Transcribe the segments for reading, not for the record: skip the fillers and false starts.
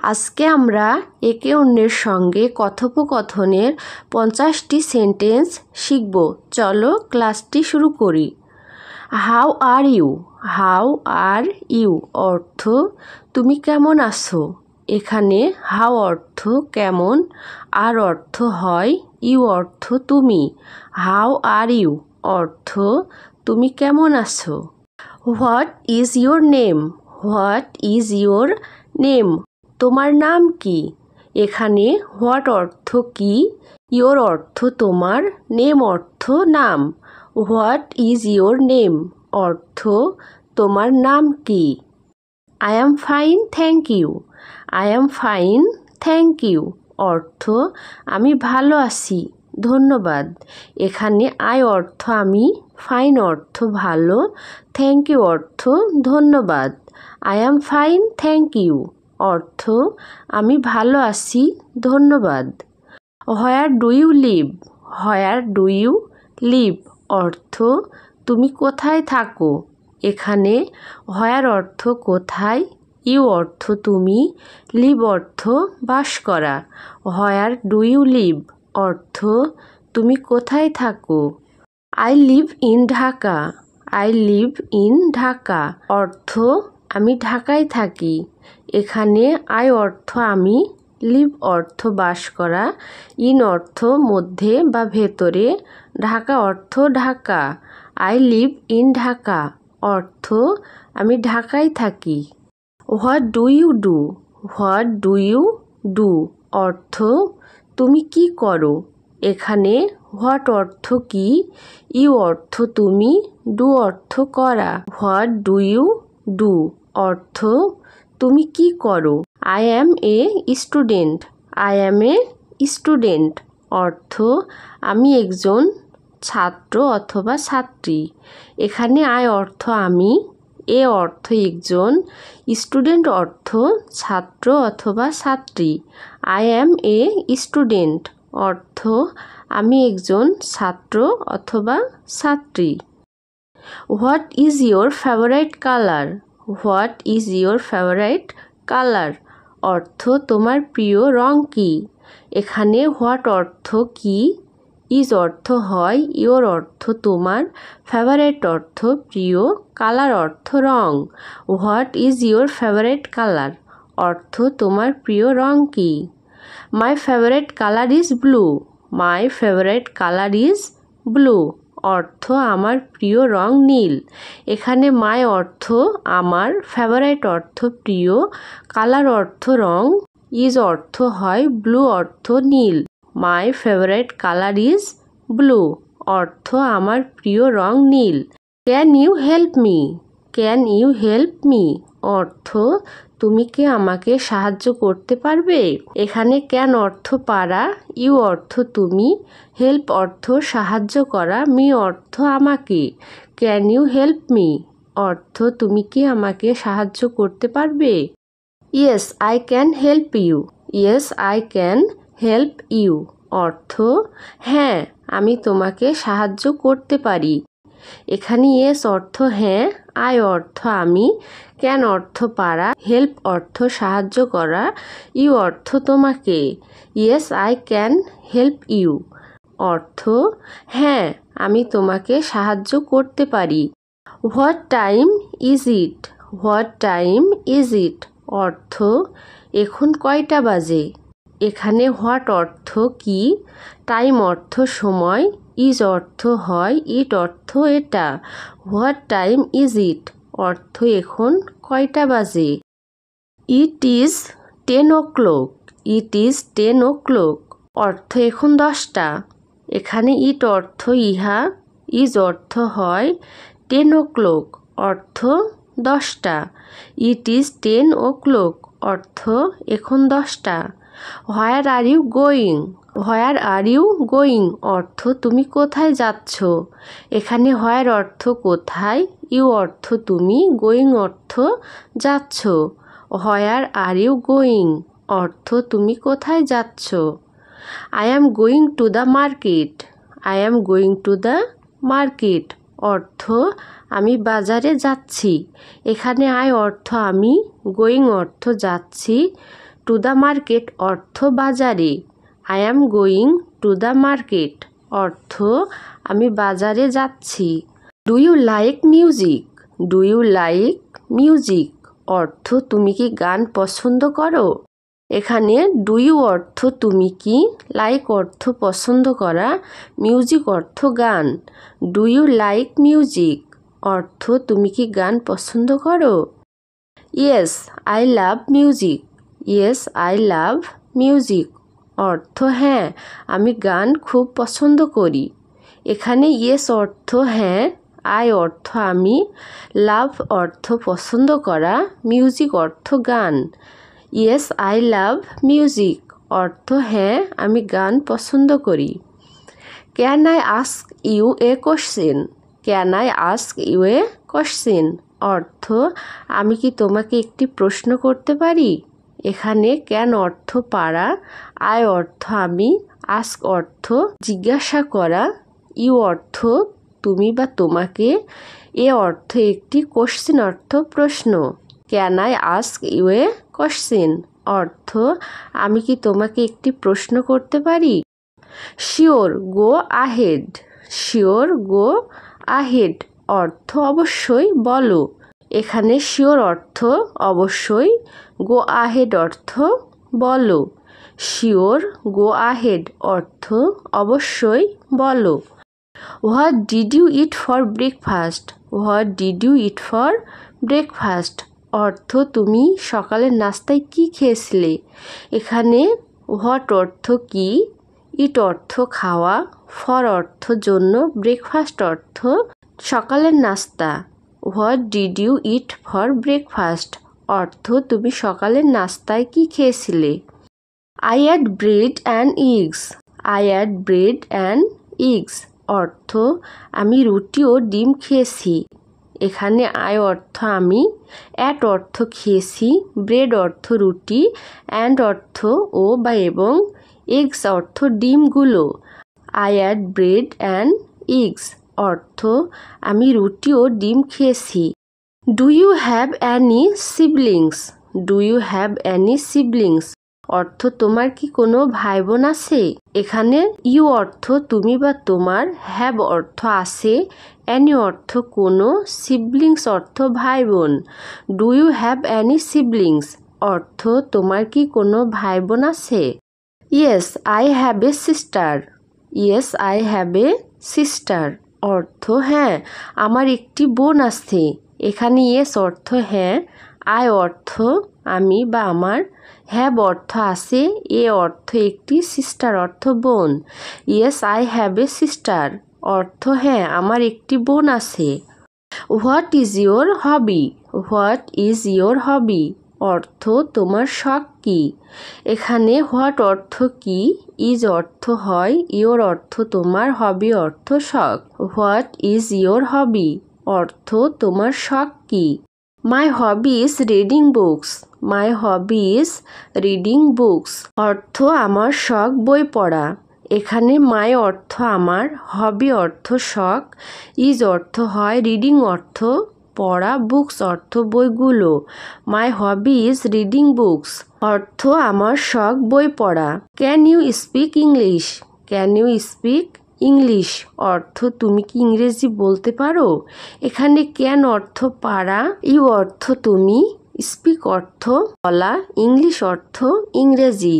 আজকে আমরা একে অন্যের সঙ্গে কথোপকথনের 50টি সেন্টেন্স শিখব। চলো ক্লাসটি শুরু করি। How are you? How are you অর্থ তুমি কেমন আছো। এখানে হাউ অর্থ কেমন, আর অর্থ হয় ইউ অর্থ তুমি। হাউ আর ইউ অর্থ তুমি কেমন আছো। What is your name? What is your name তোমার নাম কি। এখানে হোয়াট অর্থ কি, ইয়োর অর্থ তোমার, নেম অর্থ নাম। হোয়াট ইজ ইয়োর নেম অর্থ তোমার নাম কি। I am fine thank you. I am fine thank you অর্থ আমি ভালো আছি ধন্যবাদ। এখানে আই অর্থ আমি, ফাইন অর্থ ভালো, থ্যাংক ইউ অর্থ ধন্যবাদ। I am fine thank you অর্থ আমি ভালো আছি ধন্যবাদ। Where do you live? Where do you live অর্থ তুমি কোথায় থাকো। এখানে হোয়ার অর্থ কোথায়, ইউ অর্থ তুমি, লিভ অর্থ বাস করা। হোয়ার ডু ইউ লিভ অর্থ তুমি কোথায় থাকো। I live in Dhaka. I live in Dhaka অর্থ আমি ঢাকায় থাকি। এখানে আই অর্থ আমি, লিভ অর্থ বাস করা, ইন অর্থ মধ্যে বা ভেতরে, ঢাকা অর্থ Dhaka. I live in Dhaka অর্থ আমি ঢাকায় থাকি। What do you do? What do you do অর্থ তুমি কি করো। এখানে হোয়াট অর্থ কি, ইউ অর্থ তুমি, ডু অর্থ করা। হোয়াট ডু ইউ ডু অর্থ তুমি কি করো। I am a student. I am a student অর্থ আমি একজন ছাত্র অথবা ছাত্রী। এখানে আই অর্থ আমি, এ অর্থ একজন, স্টুডেন্ট অর্থ ছাত্র অথবা ছাত্রী। আই অ্যাম এ স্টুডেন্ট অর্থ আমি একজন ছাত্র অথবা ছাত্রী। What is your favourite colour? What is your favourite colour অর্থ তোমার প্রিয় রং কি। এখানে হোয়াট অর্থ কি, ইজ অর্থ হয়, ইয়োর অর্থ তোমার, ফেভারিট অর্থ প্রিয়, কালার অর্থ রং। What is your favourite colour অর্থ তোমার প্রিয় রং কি। My favourite colour is blue. My favourite colour is blue অর্থ আমার প্রিয় রং নীল। এখানে মাই অর্থ আমার, ফেভারিট অর্থ প্রিয়, কালার অর্থ রং, ইজ অর্থ হয়, ব্লু অর্থ নীল। My favourite colour is blue অর্থ আমার প্রিয় রং নীল। Can you help me? Can you help me অর্থ তুমি কি আমাকে সাহায্য করতে পারবে। এখানে ক্যান অর্থ পারা, ইউ অর্থ তুমি, হেল্প অর্থ সাহায্য করা, মি অর্থ আমাকে। ক্যান ইউ হেল্প মি অর্থ তুমি কি আমাকে সাহায্য করতে পারবে। Yes I can help you. Yes I can help you অর্থ হ্যাঁ আমি তোমাকে সাহায্য করতে পারি। এখানে ইয়েস অর্থ হ্যাঁ, আই অর্থ আমি, ক্যান অর্থ পারা, হেল্প অর্থ সাহায্য করা, ইউ অর্থ তোমাকে। Yes I can help you অর্থ হ্যাঁ আমি তোমাকে সাহায্য করতে পারি। What time is it? What time is it অর্থ এখন কয়টা বাজে। এখানে হোয়াট অর্থ কি, টাইম অর্থ সময়, ইজ অর্থ হয়, ইট অর্থ এটা। হোয়াট টাইম ইজ ইট অর্থ এখন কয়টা বাজে। It is 10 o'clock। It is 10 o'clock অর্থ এখন 10টা। এখানে ইট অর্থ ইহা, ইজ অর্থ হয়, 10 o'clock অর্থ 10টা। ইট ইজ 10 o'clock অর্থ এখন 10টা। Where are you going? Where are you going অর্থ তুমি কোথায় যাচ্ছ। এখানে হোয়ার অর্থ কোথায়, ইউ অর্থ তুমি, গোয়িং অর্থ যাচ্ছ। হোয়ার আর ইউ গোয়িং অর্থ তুমি কোথায় যাচ্ছ। I am going to the market. I am going to the market অর্থ আমি বাজারে যাচ্ছি। এখানে আই অর্থ আমি, গোয়িং অর্থ যাচ্ছি, টু দ্য মার্কেট অর্থ বাজারে। I am going to the market অর্থ আমি বাজারে যাচ্ছি। Do you like music? Do you like music অর্থ তুমি কি গান পছন্দ করো? এখানে ডু ইউ অর্থ তুমি কি, লাইক অর্থ পছন্দ করা, মিউজিক অর্থ গান। ডু ইউ লাইক মিউজিক অর্থ তুমি কি গান পছন্দ করো? Yes I love music. Yes I love music অর্থ হ্যাঁ আমি গান খুব পছন্দ করি। এখানে ইয়েস অর্থ হ্যাঁ, আই অর্থ আমি, লাভ অর্থ পছন্দ করা, মিউজিক অর্থ গান। ইয়েস আই লাভ মিউজিক অর্থ হ্যাঁ আমি গান পছন্দ করি। Can I ask you a question? Can I ask you a question অর্থ আমি কি তোমাকে একটি প্রশ্ন করতে পারি? এখানে ক্যান অর্থ পারা, আই অর্থ আমি, আস্ক অর্থ জিজ্ঞাসা করা, ইউ অর্থ তুমি বা তোমাকে, এ অর্থ একটি, কোশ্চেন অর্থ প্রশ্ন। Can I ask you a question অর্থ আমি কি তোমাকে একটি প্রশ্ন করতে পারি? Sure go ahead. Sure go ahead অর্থ অবশ্যই বলো। এখানে শিওর অর্থ অবশ্যই, গো আহেড অর্থ বলো। শিওর গো আহেড অর্থ অবশ্যই বলো। What did you eat for breakfast? What did you eat for breakfast অর্থ তুমি সকালের নাস্তায় কি খেয়েছিলে? এখানে হোয়াট অর্থ কি, ইট অর্থ খাওয়া, ফর অর্থ জন্য, ব্রেকফাস্ট অর্থ সকালের নাস্তা। What did you eat for breakfast অর্থ তুমি সকালের নাস্তায় কি খেয়েছিলে? I had bread and eggs. I had bread and eggs অর্থ আমি রুটি ও ডিম খেয়েছি। এখানে আই অর্থ আমি, অ্যাট অর্থ খেয়েছি, ব্রেড অর্থ রুটি, অ্যান্ড অর্থ ও বা এবং, এগস অর্থ ডিমগুলো। I had bread and eggs অর্থ আমি রুটি ও ডিম খেয়েছি। Do you have any siblings? Do you have any siblings অর্থ তোমার কি কোনো ভাই বোন আছে? এখানে ইউ অর্থ তুমি বা তোমার, হ্যাভ অর্থ আছে, অ্যানি অর্থ কোনো, সিবলিংস অর্থ ভাই বোন। Do you have any siblings অর্থ তোমার কি কোনো ভাই বোন আছে? Yes I have a sister. Yes I have a sister অর্থ হ্যাঁ আমার একটি বোন আছে। এখানে ইয়েস অর্থ হ্যাঁ, আই অর্থ আমি বা আমার, হ্যাভ অর্থ আছে, এ অর্থ একটি, সিস্টার অর্থ বোন। Yes I have a sister অর্থ হ্যাঁ আমার একটি বোন আছে। What is your hobby? What is your hobby অর্থ তোমার শখ কি? এখানে হোয়াট অর্থ কি, ইজ অর্থ হয়, ইয়োর অর্থ তোমার, হবি অর্থ শখ। হোয়াট ইজ ইয়োর হবি অর্থ তোমার শখ কি? My hobby is reading books. My hobby is reading books অর্থ আমার শখ বই পড়া। এখানে মাই অর্থ আমার, হবি অর্থ শখ, ইজ অর্থ হয়, রিডিং অর্থ পড়া, বুকস অর্থ বইগুলো। My hobby is reading books অর্থ আমার শখ বই পড়া। Can you speak English? Can you speak English অর্থ তুমি কি ইংরেজি বলতে পারো? এখানে ক্যান অর্থ পারা, ইউ অর্থ তুমি, স্পিক অর্থ বলা, ইংলিশ অর্থ ইংরেজি।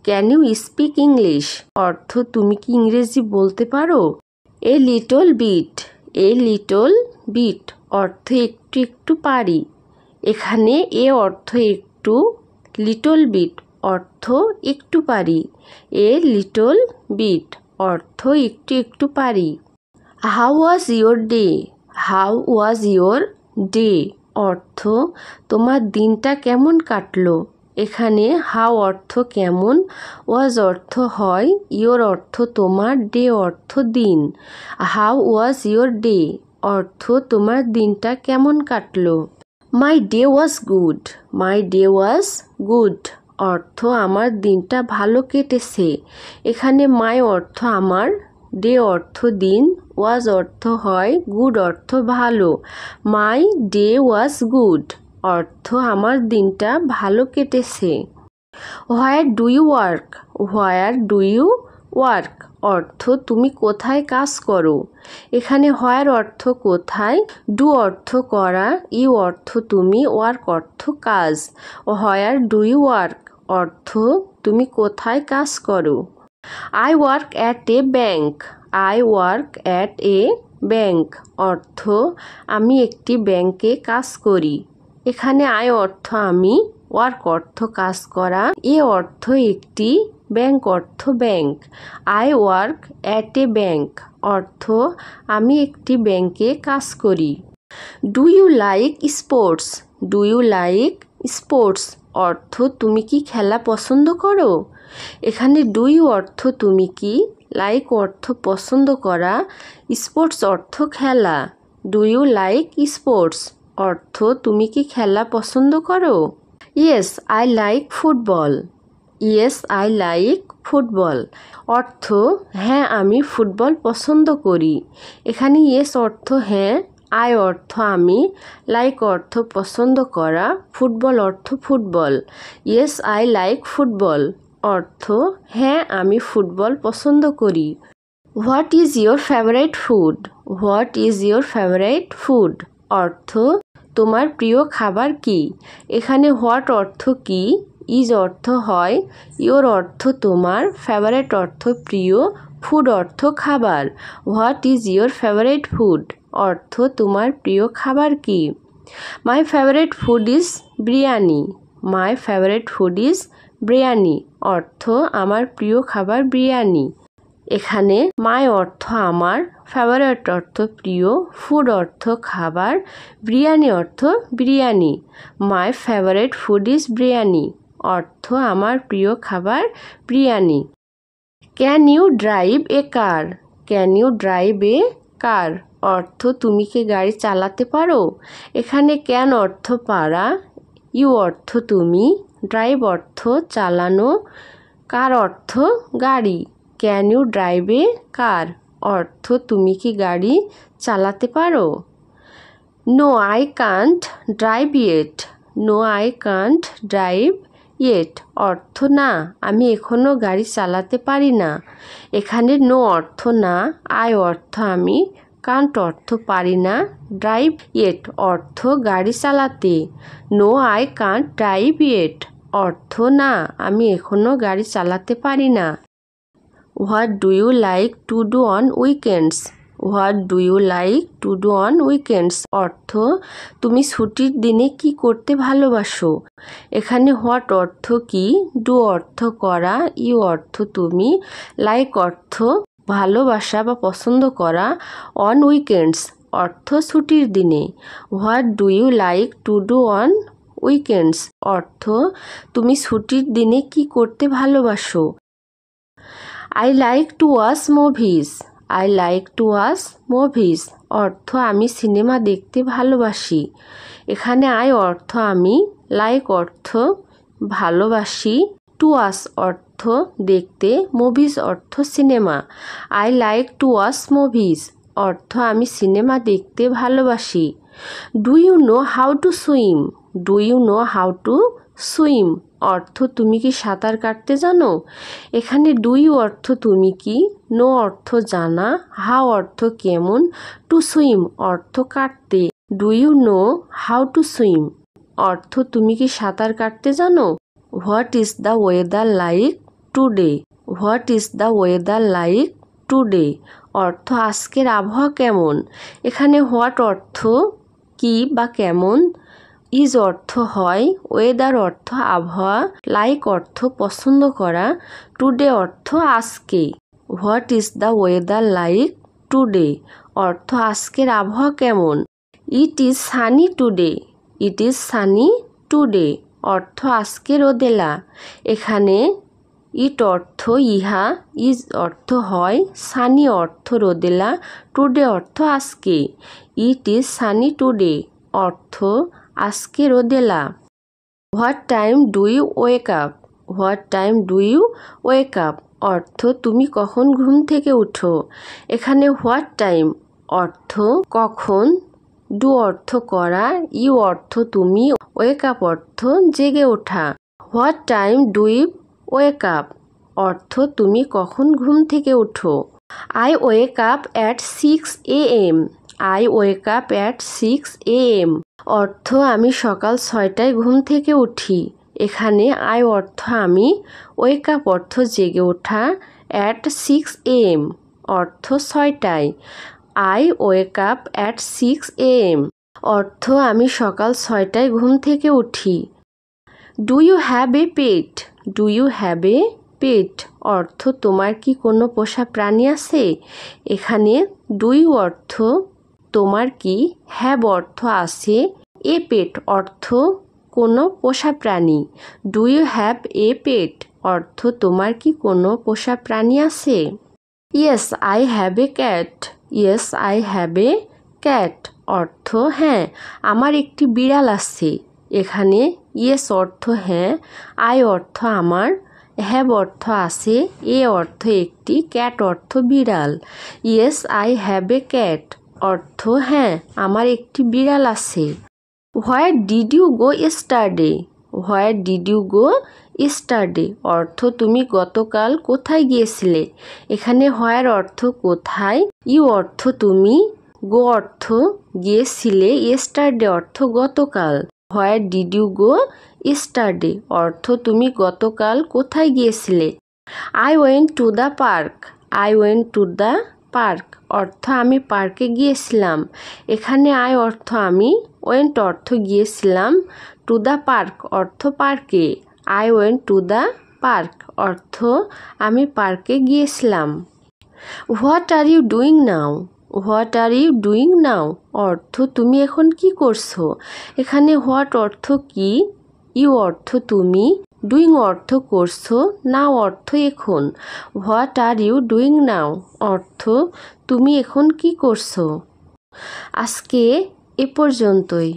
ক্যান ইউ স্পিক ইংলিশ অর্থ তুমি কি ইংরেজি বলতে পারো? A little bit. A little bit অর্থ একটু একটু পারি। এখানে এ অর্থ একটু, লিটল বিট অর্থ একটু পারি। এ লিটল বিট অর্থ একটু একটু পারি। How was your day? How was your day অর্থ তোমার দিনটা কেমন কাটলো? এখানে হাউ অর্থ কেমন, ওয়াজ অর্থ হয়, ইয়োর অর্থ তোমার, ডে অর্থ দিন। হাউ ওয়াজ ইয়োর ডে অর্থ তোমার দিনটা কেমন কাটলো? My day was good. My day was good অর্থ আমার দিনটা ভালো কেটেছে। এখানে মাই অর্থ আমার, ডে অর্থ দিন, ওয়াজ অর্থ হয়, গুড অর্থ ভালো। মাই ডে ওয়াজ গুড অর্থ আমার দিনটা ভালো কেটেছে। Where do you work? Where do you work অর্থ তুমি কোথায় কাজ করো। এখানে হোয়ার অর্থ কোথায়, ডু অর্থ করা, ইউ অর্থ তুমি, ওয়ার্ক অর্থ কাজ। হোয়ার ডু ইউ ওয়ার্ক অর্থ তুমি কোথায় কাজ করো। I work at a bank. I work at a bank অর্থ আমি একটি ব্যাংকে কাজ করি। এখানে আই অর্থ আমি, ওয়ার্ক অর্থ কাজ করা, এ অর্থ একটি, ব্যাংক অর্থ bank. I work at a bank অর্থ আমি একটি ব্যাংকে কাজ করি। Do you like sports? Do you like sports অর্থ তুমি কি খেলা পছন্দ করো। এখানে ডু ইউ অর্থ তুমি কি, লাইক অর্থ পছন্দ করা, স্পোর্টস অর্থ খেলা। ডু ইউ লাইক স্পোর্টস অর্থ তুমি কি খেলা পছন্দ করো। Yes I like football. Yes I like football অর্থ হ্যাঁ আমি ফুটবল পছন্দ করি। এখানে ইয়েস অর্থ হ্যাঁ, আই অর্থ আমি, লাইক অর্থ পছন্দ করা, ফুটবল অর্থ football. Yes I like football অর্থ হ্যাঁ আমি ফুটবল পছন্দ করি। What is your favourite food? What is your favourite food অর্থ তোমার প্রিয় খাবার কি। এখানে হোয়াট অর্থ কি, ইজ অর্থ হয়, ইয়োর অর্থ তোমার, ফেভারিট অর্থ প্রিয়, ফুড অর্থ খাবার। What is your favourite food অর্থ তোমার প্রিয় খাবার কি। My favourite food is biryani. My favourite food is biryani অর্থ আমার প্রিয় খাবার বিরিয়ানি। এখানে মাই অর্থ আমার, ফেভারিট অর্থ প্রিয়, ফুড অর্থ খাবার, বিরিয়ানি অর্থ biryani. My favourite food is biryani অর্থ আমার প্রিয় খাবার biryani. Can you drive a car? Can you drive a car অর্থ তুমি কি গাড়ি চালাতে পারো। এখানে ক্যান অর্থ পারা, ইউ অর্থ তুমি, ড্রাইভ অর্থ চালানো, কার অর্থ গাড়ি। Can you drive a car অর্থ তুমি কি গাড়ি চালাতে পারো। No I can't drive yet. No I can't drive yet অর্থ না আমি এখনও গাড়ি চালাতে পারি না। এখানে নো অর্থ না, আই অর্থ আমি, কান্ট অর্থ পারি না, ড্রাইভ ইয়েট অর্থ গাড়ি চালাতে। No I can't drive yet অর্থ না আমি এখনও গাড়ি চালাতে পারি না। What do you like to do on weekends? What do you like to do on weekends অর্থ তুমি ছুটির দিনে কি করতে ভালোবাসো। এখানে হোয়াট অর্থ কি, ডু অর্থ করা, ইউ অর্থ তুমি, লাইক অর্থ ভালোবাসা বা পছন্দ করা, অন উইকেন্ডস অর্থ ছুটির দিনে। What do you like to do on weekends অর্থ তুমি ছুটির দিনে কি করতে ভালোবাসো। I like to watch movies. I like to watch movies অর্থ আমি সিনেমা দেখতে ভালোবাসি। এখানে আই অর্থ আমি, লাইক অর্থ ভালোবাসি, টু ওয়াচ অর্থ দেখতে, মুভিজ অর্থ সিনেমা। I like to watch movies অর্থ আমি সিনেমা দেখতে ভালোবাসি। Do you know how to swim? Do you know how to swim অর্থ তুমি কি সাঁতার কাটতে জানো। এখানে ডু ইউ অর্থ তুমি কি, নো অর্থ জানা, হাউ অর্থ কেমন, টু সুইম অর্থ কাটতে। Do you know how to swim অর্থ তুমি কি সাঁতার কাটতে জানো। What is the weather like today? What is the weather like today অর্থ আজকের আবহাওয়া কেমন। এখানে হোয়াট অর্থ কি বা কেমন, ইজ অর্থ হয়, ওয়েদার অর্থ আবহাওয়া, লাইক অর্থ পছন্দ করা, টুডে অর্থ আজকে। What is the weather like today অর্থ আজকের আবহাওয়া কেমন। It is sunny today. It is Sunny today অর্থ আজকে রোদেলা। এখানে ইট অর্থ ইহা, ইজ অর্থ হয়, সানি অর্থ রোদেলা, টুডে অর্থ আজকে। ইট ইজ সানি টুডে অর্থ আজকে রোদেলা। What time do you wake up? What time do you wake up অর্থ তুমি কখন ঘুম থেকে উঠো। এখানে হোয়াট টাইম অর্থ কখন, ডু অর্থ করা, ইউ অর্থ তুমি, ওয়েক আপ অর্থ জেগে ওঠা। What time do you wake up অর্থ তুমি কখন ঘুম থেকে ওঠো। I wake up at 6 AM। I wake up at 6 AM অর্থ আমি সকাল 6টায় ঘুম থেকে উঠি। এখানে আই অর্থ আমি, ওয়েক আপ অর্থ জেগে ওঠা, অ্যাট 6 AM অর্থ 6টায়। I wake up at 6 AM অর্থ আমি সকাল 6টায় ঘুম থেকে উঠি। Do you have a pet. Do you have a pet অর্থ তোমার কি কোনো পোষা প্রাণী আছে। এখানে ডু ইউ অর্থ তোমার কি, হ্যাভ অর্থ আছে, এ পেট অর্থ কোনো পোষা প্রাণী। Do you have a pet অর্থ তোমার কি কোনো পোষা প্রাণী আছে। Yes I have a cat. Yes I have a cat অর্থ হ্যাঁ আমার একটি বিড়াল আছে। এখানে ইয়েস অর্থ হ্যাঁ, আই অর্থ আমার, হ্যাভ অর্থ আছে, এ অর্থ একটি, ক্যাট অর্থ বিড়াল। Yes I have a cat অর্থ হ্যাঁ আমার একটি বিড়াল আছে। Where did you go yesterday. Where did you go yesterday অর্থ তুমি গতকাল কোথায় গিয়েছিলে। এখানে হোয়ার অর্থ কোথায়, ইউ অর্থ তুমি, গো অর্থ গিয়েছিলে, ইস্টারডে অর্থ গতকাল। হোয়ার ডিড ইউ গো ইস্টারডে অর্থ তুমি গতকাল কোথায় গিয়েছিলে। I went to the park. I went to the park অর্থ আমি পার্কে গিয়েছিলাম। এখানে আই অর্থ আমি, ওয়েন্ট অর্থ গিয়েছিলাম, টু দ্য পার্ক অর্থ পার্কে। I went to the park অর্থ আমি পার্কে গিয়েছিলাম। What are you doing now. What are you doing now অর্থ তুমি এখন কি করছো। এখানে হোয়াট অর্থ কি, ইউ অর্থ তুমি, ডুইং অর্থ করছো, নাও অর্থ এখন। What are you doing now অর্থ তুমি এখন কি করছো। আজকে এ পর্যন্তই।